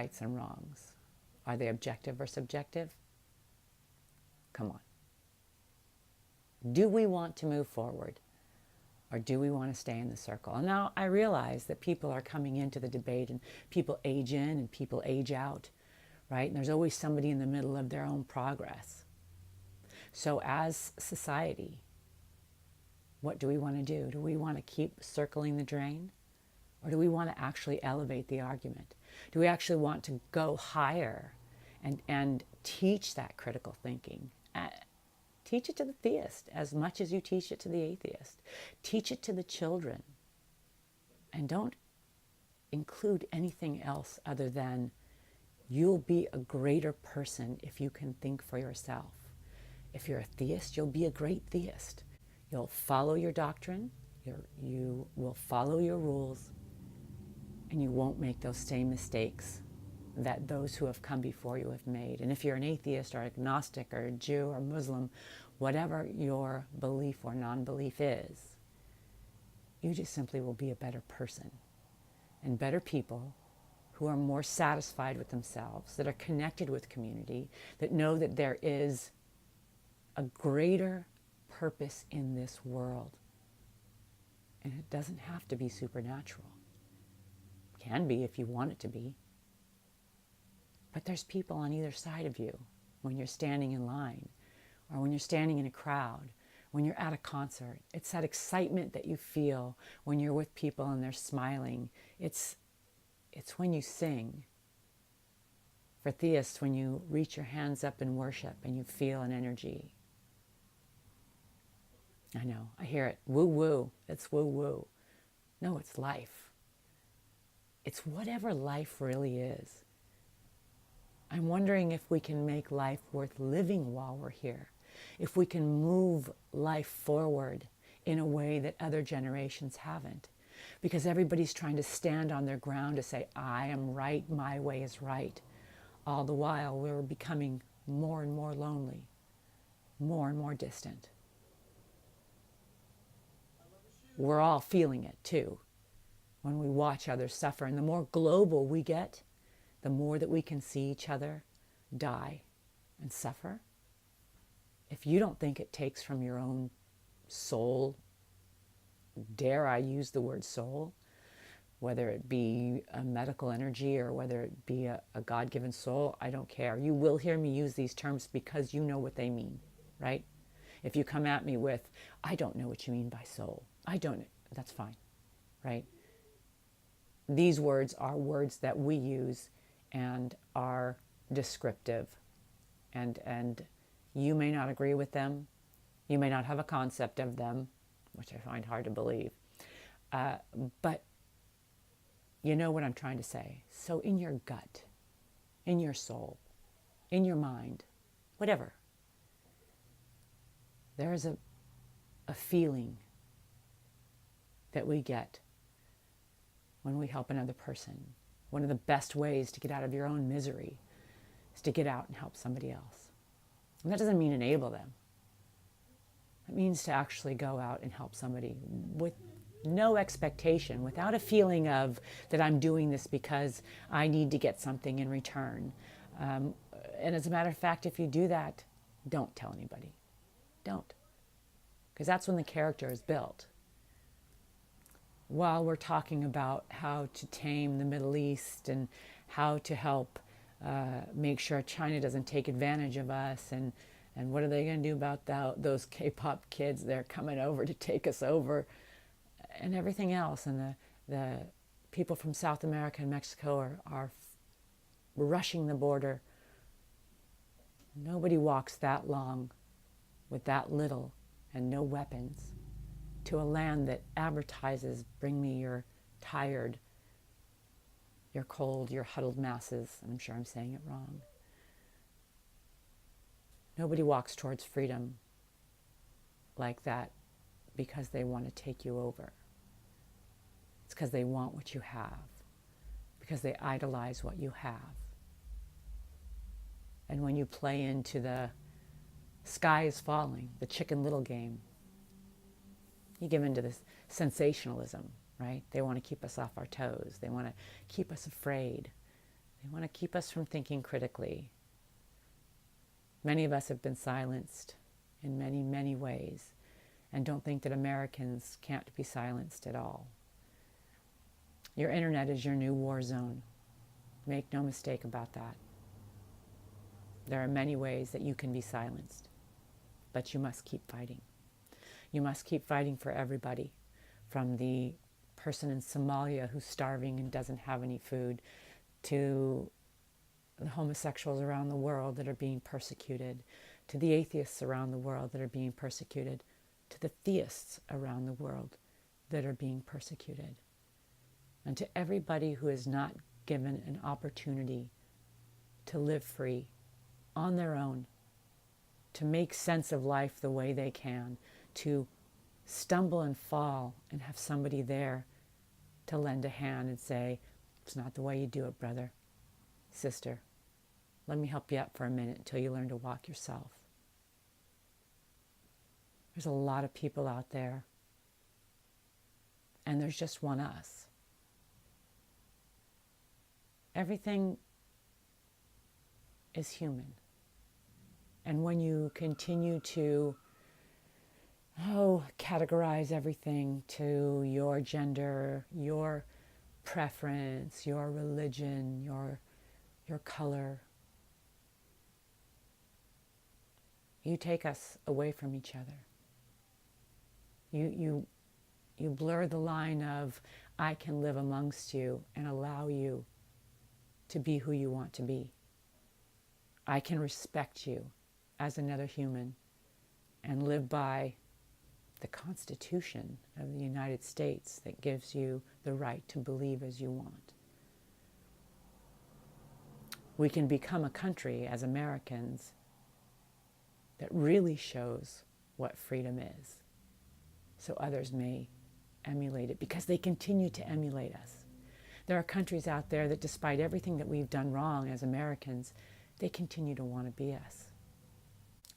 rights and wrongs? Are they objective or subjective? Come on. Do we want to move forward, or do we want to stay in the circle? And now I realize that people are coming into the debate, and people age in and people age out, right? And there's always somebody in the middle of their own progress. So as society, what do we want to do? Do we want to keep circling the drain? Or do we want to actually elevate the argument? Do we actually want to go higher and teach that critical thinking? Teach it to the theist as much as you teach it to the atheist. Teach it to the children. And don't include anything else other than you'll be a greater person if you can think for yourself. If you're a theist, you'll be a great theist. You'll follow your doctrine, you will follow your rules, and you won't make those same mistakes that those who have come before you have made. And if you're an atheist or agnostic or a Jew or Muslim, whatever your belief or non-belief is, you just simply will be a better person. And better people who are more satisfied with themselves, that are connected with community, that know that there is a greater purpose in this world. And it doesn't have to be supernatural. It can be if you want it to be. But there's people on either side of you when you're standing in line, or when you're standing in a crowd, when you're at a concert. It's that excitement that you feel when you're with people and they're smiling. It's when you sing. For theists, when you reach your hands up in worship and you feel an energy. I know, I hear it. Woo-woo. It's woo-woo. No, it's life. It's whatever life really is. I'm wondering if we can make life worth living while we're here. If we can move life forward in a way that other generations haven't. Because everybody's trying to stand on their ground to say, I am right, my way is right. All the while, we're becoming more and more lonely, more and more distant. We're all feeling it too when we watch others suffer. And the more global we get, the more that we can see each other die and suffer. If you don't think it takes from your own soul, dare I use the word soul, whether it be a medical energy or whether it be a God-given soul, I don't care. You will hear me use these terms because you know what they mean, right? If you come at me with, I don't know what you mean by soul, I don't, that's fine, right? These words are words that we use and are descriptive. And you may not agree with them. You may not have a concept of them, which I find hard to believe. But you know what I'm trying to say. So in your gut, in your soul, in your mind, whatever, there is a feeling that we get when we help another person. One of the best ways to get out of your own misery is to get out and help somebody else. And that doesn't mean enable them. It means to actually go out and help somebody with no expectation, without a feeling of that I'm doing this because I need to get something in return. And as a matter of fact, if you do that, don't tell anybody. Don't. Because that's when the character is built. While we're talking about how to tame the Middle East and how to help make sure China doesn't take advantage of us, and what are they going to do about those K-pop kids? They're coming over to take us over, and everything else. And the people from South America and Mexico are rushing the border. Nobody walks that long with that little and no weapons to a land that advertises, bring me your tired, your cold, your huddled masses. I'm sure I'm saying it wrong. Nobody walks towards freedom like that because they want to take you over. It's because they want what you have, because they idolize what you have. And when you play into the sky is falling, the Chicken Little game, you give into this sensationalism, right? They want to keep us off our toes. They want to keep us afraid. They want to keep us from thinking critically. Many of us have been silenced in many, many ways, and don't think that Americans can't be silenced at all. Your internet is your new war zone. Make no mistake about that. There are many ways that you can be silenced, but you must keep fighting. You must keep fighting for everybody, from the person in Somalia who's starving and doesn't have any food, to the homosexuals around the world that are being persecuted, to the atheists around the world that are being persecuted, to the theists around the world that are being persecuted, and to everybody who is not given an opportunity to live free on their own, to make sense of life the way they can, to stumble and fall and have somebody there to lend a hand and say, it's not the way you do it, brother, sister. Let me help you up for a minute until you learn to walk yourself. There's a lot of people out there, and there's just one us. Everything is human. And when you continue to categorize everything to your gender, your preference, your religion, your color, you take us away from each other. You blur the line of, I can live amongst you and allow you to be who you want to be. I can respect you as another human and live by the Constitution of the United States that gives you the right to believe as you want. We can become a country as Americans that really shows what freedom is, so others may emulate it, because they continue to emulate us. There are countries out there that, despite everything that we've done wrong as Americans, they continue to want to be us.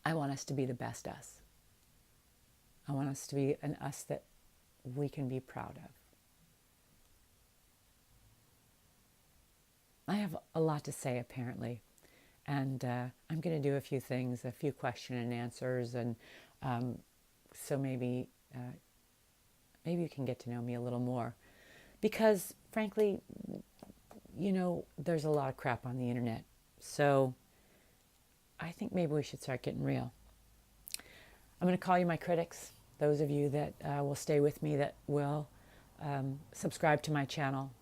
I want us to be the best us. I want us to be an us that we can be proud of. I have a lot to say, apparently, and I'm going to do a few things, a few question and answers, and so maybe you can get to know me a little more, because frankly, there's a lot of crap on the internet, so I think maybe we should start getting real. I'm going to call you my critics, those of you that will stay with me, that will subscribe to my channel.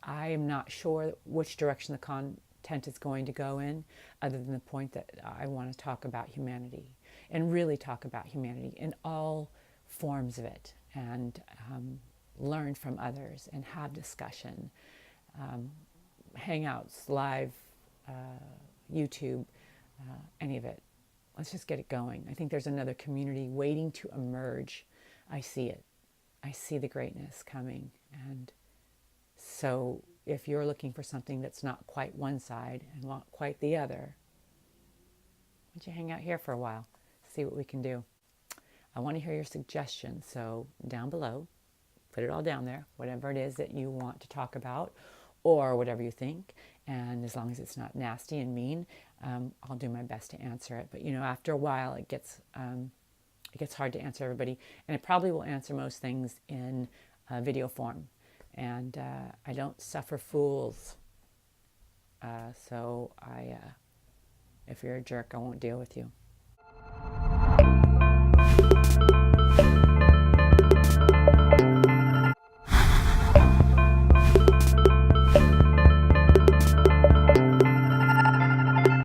I am not sure which direction the content is going to go in, other than the point that I want to talk about humanity, and really talk about humanity in all forms of it, and learn from others and have discussion, hangouts, live, YouTube, any of it. Let's just get it going. I think there's another community waiting to emerge. I see it. I see the greatness coming. And so if you're looking for something that's not quite one side and not quite the other, why don't you hang out here for a while, see what we can do. I want to hear your suggestions. So down below, put it all down there, whatever it is that you want to talk about, or whatever you think, and as long as it's not nasty and mean, I'll do my best to answer it. But after a while, it gets hard to answer everybody, and I probably will answer most things in video form. And I don't suffer fools, so if you're a jerk, I won't deal with you.